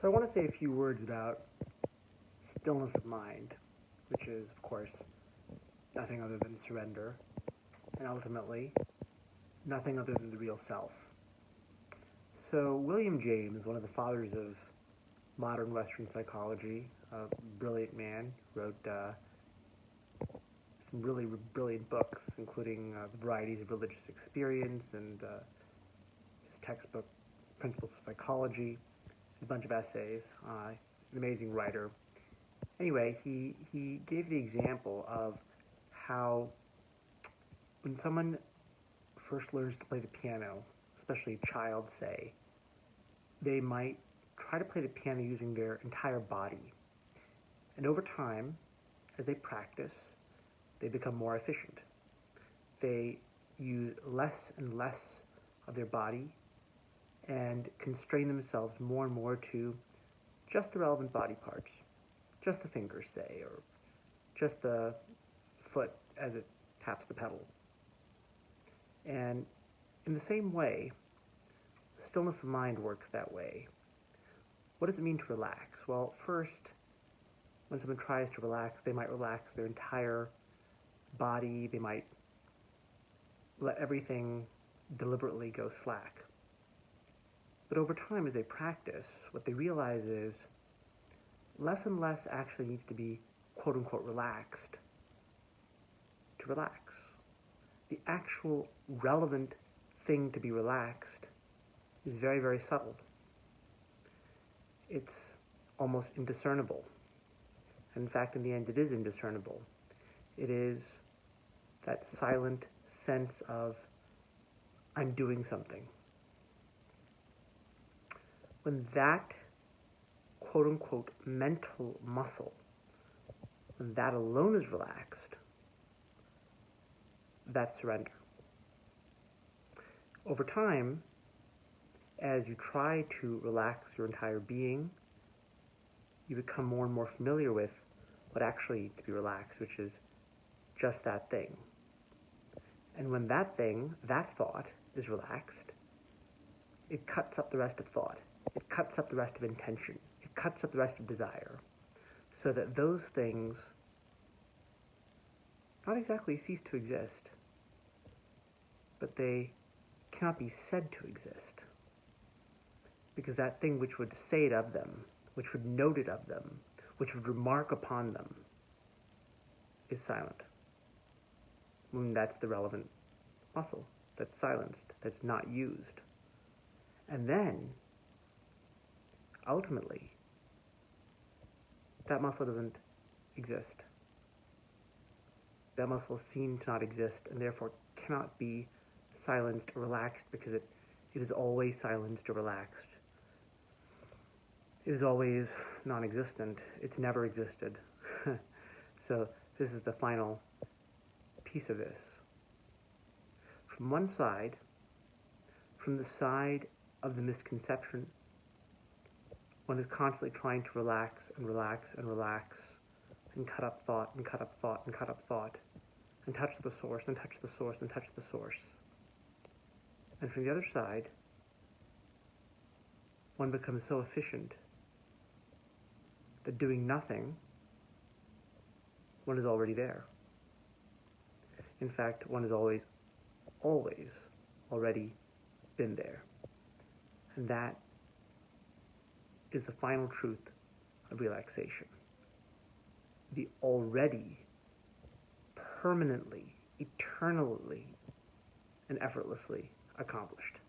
So I want to say a few words about stillness of mind, which is, of course, nothing other than surrender, and ultimately, nothing other than the real self. So William James, one of the fathers of modern Western psychology, a brilliant man, wrote some really brilliant books, including The Varieties of Religious Experience and his textbook, Principles of Psychology, a bunch of essays, an amazing writer. Anyway, he gave the example of how when someone first learns to play the piano, especially a child, say, they might try to play the piano using their entire body. And over time, as they practice, they become more efficient. They use less and less of their body and constrain themselves more and more to just the relevant body parts, just the fingers, say, or just the foot as it taps the pedal. And in the same way, stillness of mind works that way. What does it mean to relax? Well, first, when someone tries to relax, they might relax their entire body. They might let everything deliberately go slack. But over time, as they practice, what they realize is less and less actually needs to be quote-unquote relaxed to relax. The actual relevant thing to be relaxed is very, very subtle. It's almost indiscernible. And in fact, in the end, it is indiscernible. It is that silent sense of, I'm doing something. When that quote-unquote mental muscle, when that alone is relaxed, that's surrender. Over time, as you try to relax your entire being, you become more and more familiar with what actually needs to be relaxed, which is just that thing. And when that thing, that thought, is relaxed, it cuts up the rest of thought. It cuts up the rest of intention. It cuts up the rest of desire, so that those things not exactly cease to exist, but they cannot be said to exist. Because that thing which would say it of them, which would note it of them, which would remark upon them, is silent. That's the relevant muscle that's silenced, that's not used. And then, ultimately, that muscle doesn't exist. That muscle is seen to not exist and therefore cannot be silenced or relaxed because it is always silenced or relaxed. It is always non-existent. It's never existed. So this is the final piece of this. From one side, from the side of the misconception, one is constantly trying to relax and relax and relax and cut up thought and cut up thought and cut up thought and touch the source and touch the source and touch the source. And from the other side, one becomes so efficient that doing nothing, one is already there. In fact, one has always already been there. And that is the final truth of relaxation. The already, permanently, eternally, and effortlessly accomplished.